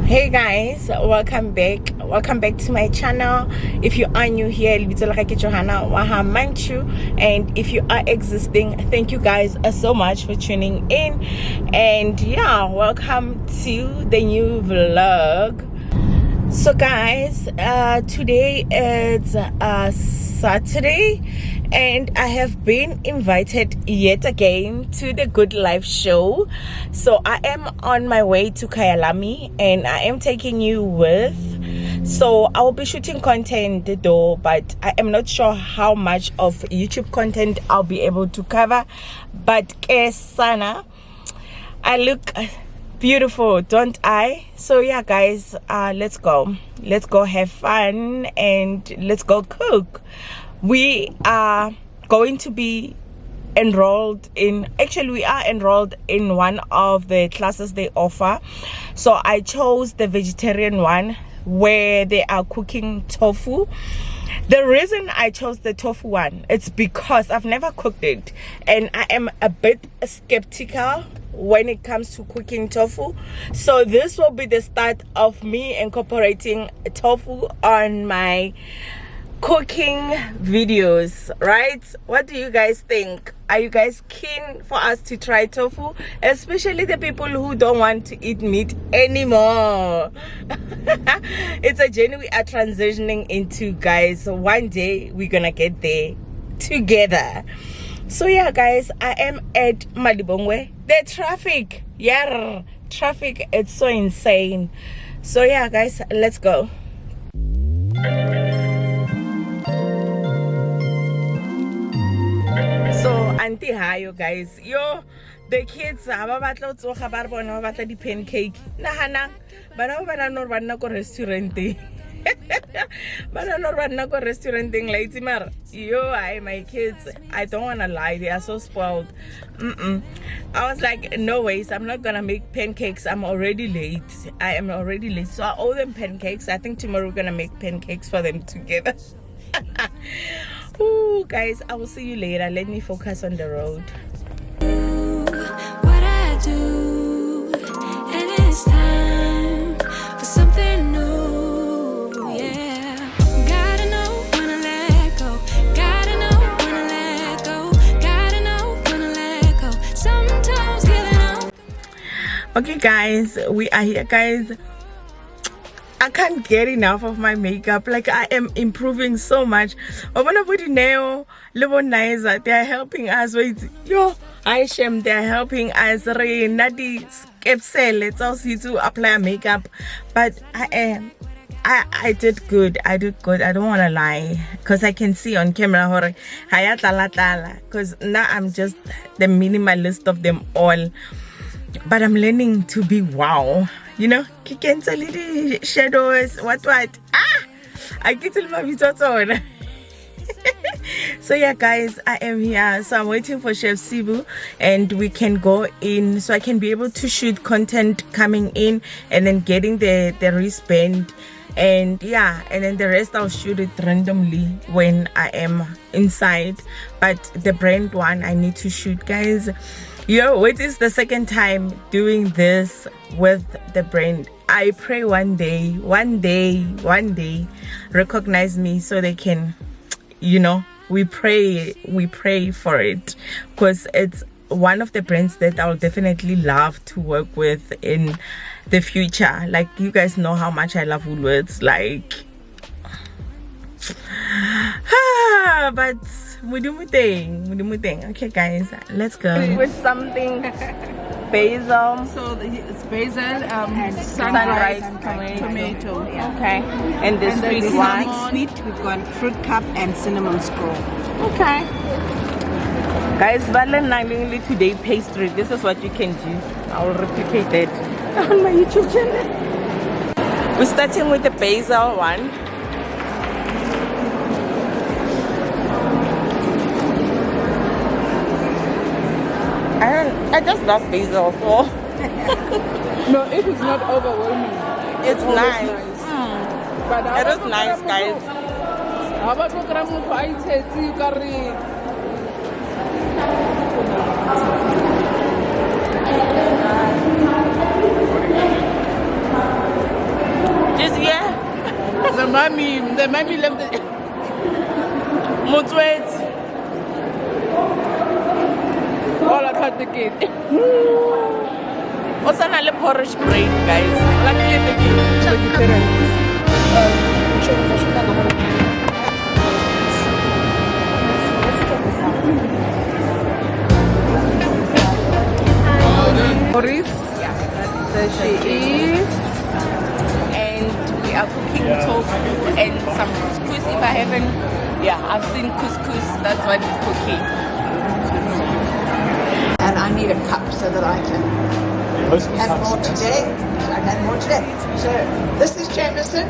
Hey guys, welcome back to my channel. If you are new here, and if you are existing, thank you guys so much for tuning in. And yeah, welcome to the new vlog. So guys, today is Saturday, and I have been invited yet again to the Good Life show. So I am on my way to Kyalami and I am taking you with. So I will be shooting content though, but I am not sure how much of YouTube content I'll be able to cover. But Kesana, I look beautiful, don't I? So yeah guys, let's go have fun and let's go cook. We are going to be enrolled in, actually we are enrolled in one of the classes they offer. So I chose the vegetarian one where they are cooking tofu. The reason I chose the tofu one, it's because I've never cooked it and I am a bit skeptical when it comes to cooking tofu. So this will be the start of me incorporating tofu on my cooking videos, right? What do you guys think? Are you guys keen for us to try tofu, especially the people who don't want to eat meat anymore? It's a journey we are transitioning into, guys. So one day we're gonna get there together. So yeah guys, I am at Malibongwe. The traffic, yeah, traffic, it's so insane. So yeah guys, let's go. So auntie, hi you guys. Yo, the kids ba batla tso ga ba bona ba batla di pancake. Nahana bana ba no ba nna ko restaurant. Bana no ba nna ko restaurant late mar. Yo, my kids, I don't want to lie, they are so spoiled. I was like, no ways, I'm not gonna make pancakes. I'm already late. I am already late, so I owe them pancakes. I think tomorrow we're gonna make pancakes for them together. Ooh, guys, I will see you later. Let me focus on the road. What I do, and it's time for something new. Yeah, gotta know when to let go. Gotta know when to let go. Gotta know when to let go. Sometimes giving up. Okay, guys, we are here, guys. I can't get enough of my makeup. Like, I am improving so much. They are helping us with they are helping us let's also to apply makeup. But I did good. I don't want to lie, because I can see on camera because now I'm just the minimalist of them all. But I'm learning to be wow. You know, kick little shadows, what? I get to my video. So yeah guys, I am here. So I'm waiting for Chef Sibu and we can go in, so I can be able to shoot content coming in and then getting the wristband, and yeah, and then the rest I'll shoot it randomly when I am inside. But the brand one I need to shoot, guys. Yo, it is the second time doing this with the brand. I pray one day recognize me so they can, you know, we pray for it, because it's one of the brands that I'll definitely love to work with in the future. Like, you guys know how much I love Woolworths, like but okay guys, let's go with something basil. So it's basil, and sunrise tomato. Yeah. Okay, and the sweet one. Sweet, we've got fruit cup and cinnamon scroll. Okay, guys, Valentine's today pastry. This is what you can do. I will replicate it on my YouTube channel. We're starting with the basil one. I just love basil. So. No, if it's not overwhelming, it's nice. But it is nice, guys. How about the mommy left it. Motswet. All I cut the kid. What's another porridge brain, guys? Luckily the kid. Maurice? There she is. And we are cooking tofu and some couscous. If I haven't, I've seen couscous. That's what we're cooking. And I need a cup so that I can have more today. I had more today. So this is Jameson,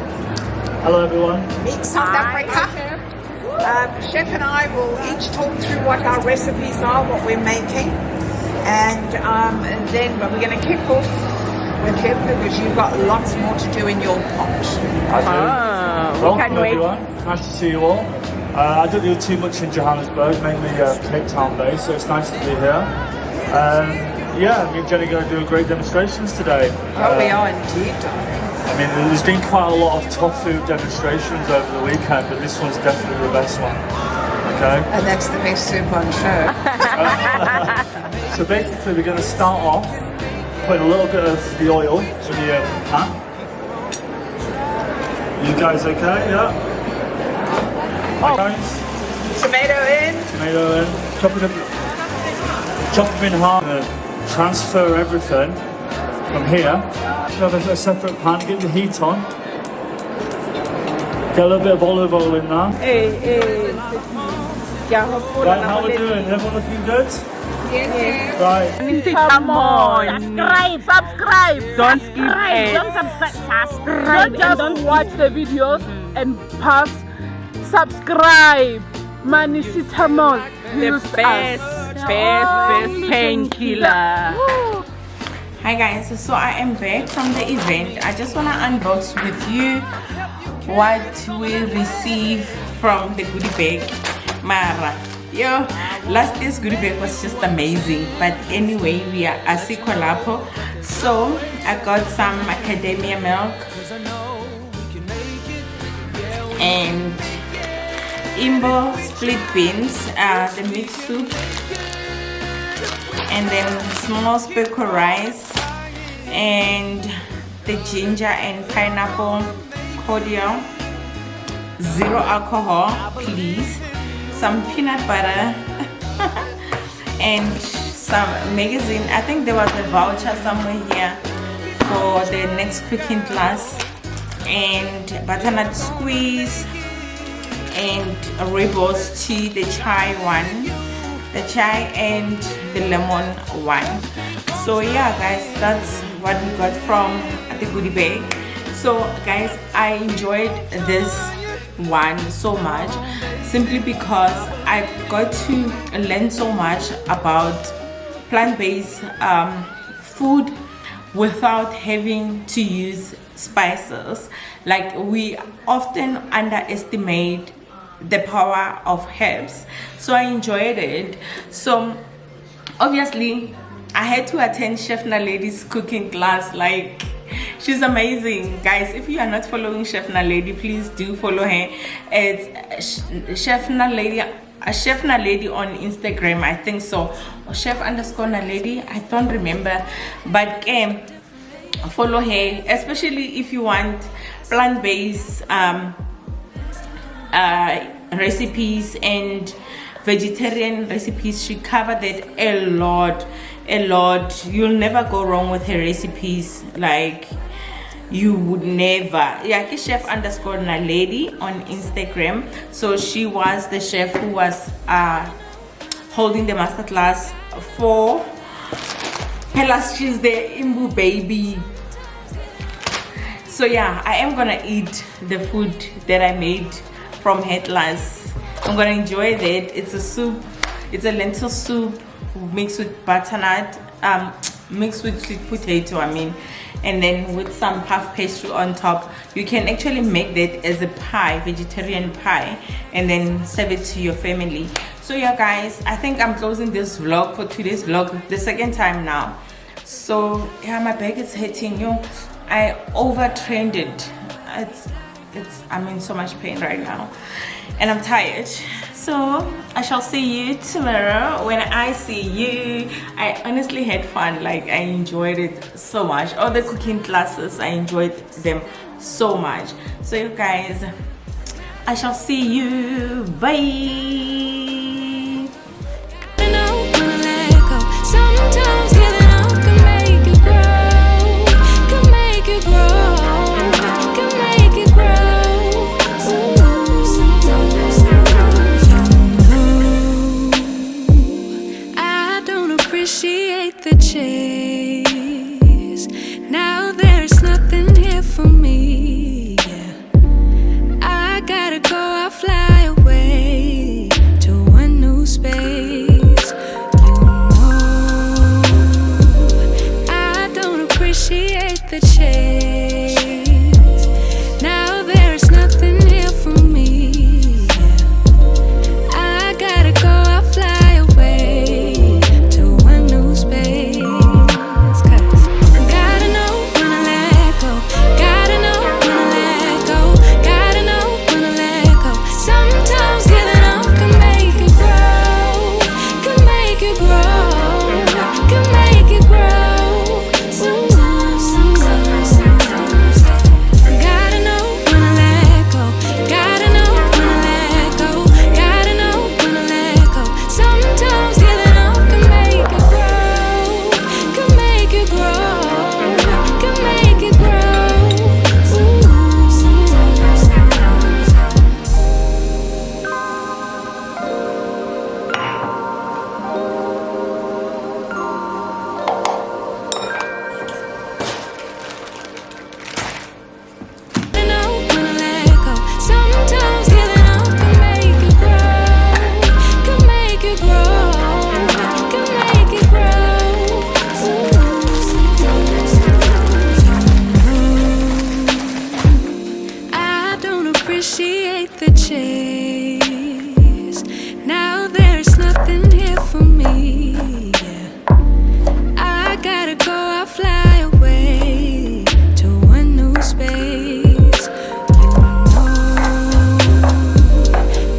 Hello everyone. meat South Africa. Chef and I will each talk through what our recipes are, what we're making, and then we're going to kick off with him because you've got lots more to do in your pot. Welcome everyone. Nice to see you all. I don't do too much in Johannesburg, mainly Cape Town based, so it's nice to be here. Me and Jenny are going to do great demonstrations today. Oh, we are indeed. I mean, there's been quite a lot of tofu demonstrations over the weekend, but this one's definitely the best one. Okay? And that's the best soup on show. So basically we're going to start off putting a little bit of the oil in the pan. You guys okay? Yeah? Guys? Tomato in. Tomato in. Chop them in half. Transfer everything from here. Have a separate pan, get the heat on. Get a little bit of olive oil in there. Right, how we doing? Everyone looking good? Yes. Right. Come on. Subscribe. Don't skip it. Don't subscribe. Don't just watch the videos and pass. Subscribe. Manisitamol. The best painkiller. Hi guys, so I am back from the event. I just want to unbox with you what we received from the goodie bag. Mara, last year's goodie bag was just amazing. But anyway, we are asikwalapo. So I got some macadamia milk and Imbo split beans, the mixed soup, and then small speckle rice, and the ginger and pineapple cordial, 0 alcohol, please, some peanut butter, and some magazine. I think there was a voucher somewhere here for the next cooking class, and butternut squeeze, and a rooibos tea, the chai one, the chai and the lemon one. So yeah guys, that's what we got from the goodie bag. So guys, I enjoyed this one so much simply because I got to learn so much about plant-based food without having to use spices. Like, we often underestimate the power of herbs, so I enjoyed it. So obviously I had to attend Chef Naledi's cooking class. Like, she's amazing guys. If you are not following Chef Naledi, please do follow her. It's Chef Naledi on Instagram, I think so, or chef_Naledi, I don't remember, but follow her, especially if you want plant-based recipes and vegetarian recipes. She covered that a lot. You'll never go wrong with her recipes. Like, you would never. Chef_Naledi on Instagram. So she was the chef who was holding the masterclass for Plus she's the Imbu baby. So yeah, I am gonna eat the food that I made from her class. I'm gonna enjoy that. It's a soup, it's a lentil soup mixed with butternut, mixed with sweet potato, and then with some puff pastry on top. You can actually make that as a pie, vegetarian pie, and then serve it to your family. So yeah guys, I think I'm closing this vlog for today's vlog, the second time now. So yeah, my back is hurting. I overtrained it. I'm in so much pain right now and I'm tired. So I shall see you tomorrow. When I see you, I honestly had fun. Like, I enjoyed it so much. All the cooking classes, I enjoyed them so much. So you guys, I shall see you. Bye. Sometimes giving up can make you grow, can make you grow, can make you grow. I don't appreciate the chase. Now there's nothing here for me. I gotta go, I fly away to a new space. Appreciate the chase. Now there's nothing here for me. I gotta go, I fly away to a new space. 'Cause gotta know when to let go. Gotta know when to let go. Gotta know when to let go. Sometimes giving up can make you grow. Can make you grow. Can make you grow. Appreciate the chase. Now there's nothing here for me. I gotta go, I fly away to a new space.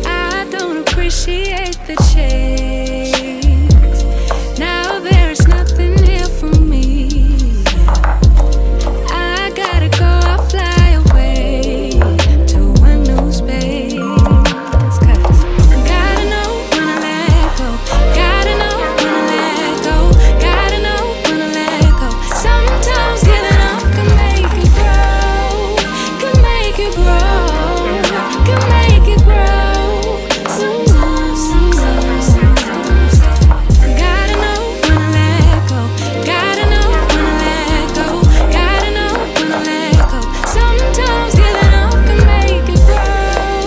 I don't appreciate the chase. Now there's nothing here for me. I gotta go, I fly away to a new space. 'Cause gotta know when to let go. Gotta know when to let go. Gotta know when to let go. Sometimes giving up can make you grow. Can make you grow. Can make you grow. Gotta know when to let go. Gotta know when to let go. Gotta know when to let go. Sometimes giving up can make you grow.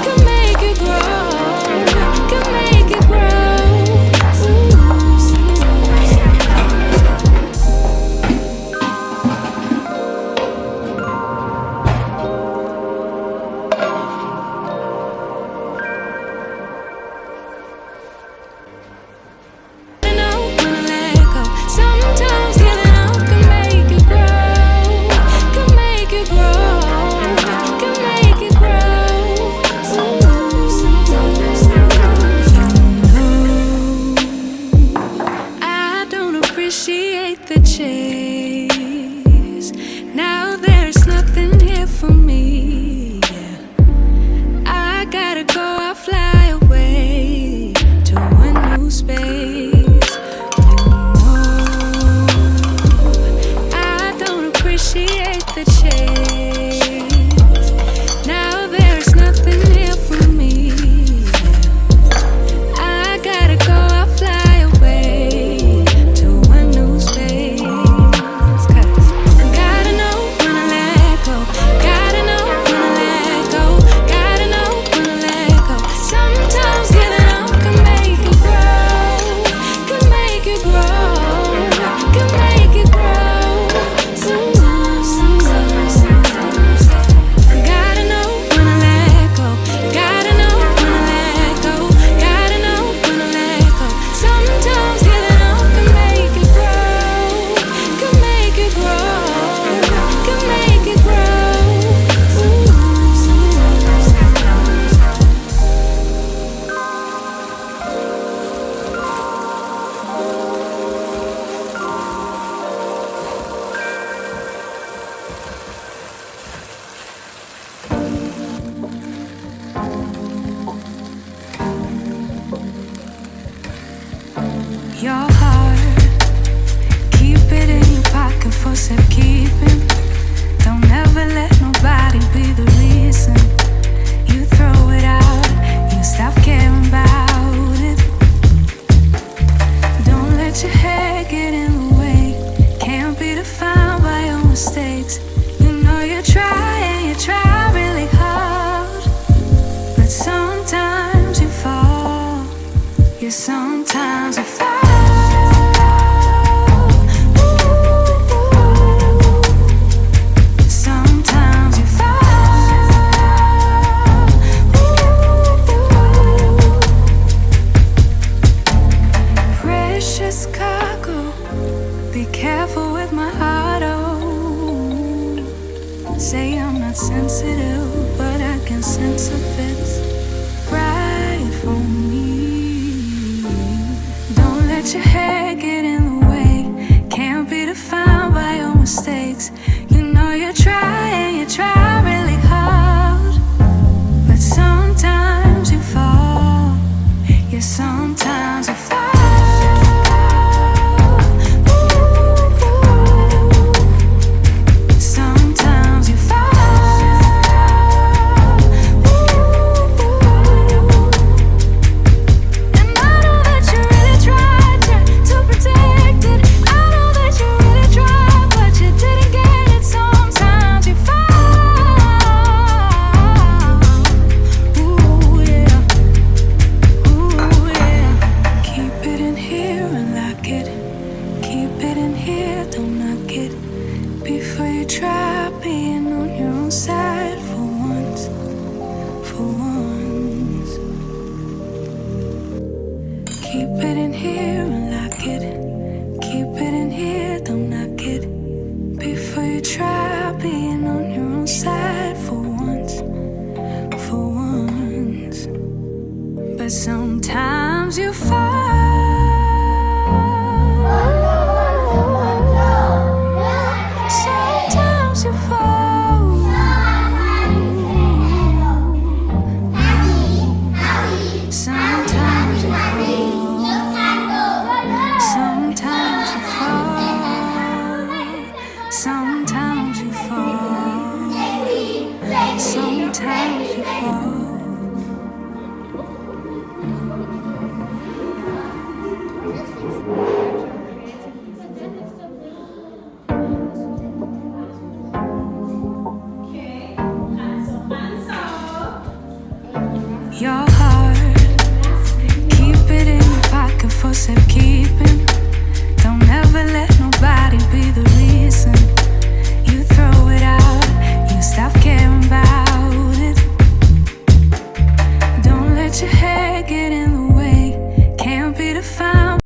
Can make you grow. Can make you grow. Gotta know when to let go. Sometimes giving up can make you grow. Can make you grow. Can make you grow. I don't appreciate the chase. Now there's nothing here for me. I gotta go, I fly away to a new space. I don't appreciate the chase. Now there's nothing here for me. I gotta go, I fly away to a new space. 'Cause gotta know when to let go. Gotta know when to let go. Gotta know when to let go. Sometimes giving up can make you grow. Can make you grow. Can make you grow. Sometimes Say I'm not sensitive, but I can sense if it's right for me. Don't let your hair get in the way. Can't be defined by your mistakes. You know you try really hard, but sometimes you fall. Yeah, sometimes you fall. Sometimes you fall. And I know that you really tried to protect it. I know that you really tried, but you didn't get it. Sometimes you fall. Ooh, yeah. Ooh, yeah. Keep it in here and lock it. Keep it in here, don't knock it. Before you try being on your own side for once, for once. Keep it in here and lock it. Keep it in here, don't knock it. Before you try being on your own side for once, for once. But sometimes you fall. Sometimes you fall. Sometimes you fall. Sometimes you fall. Sometimes you fall. Sometimes you fall. Your heart, keep it in your pocket for safekeeping.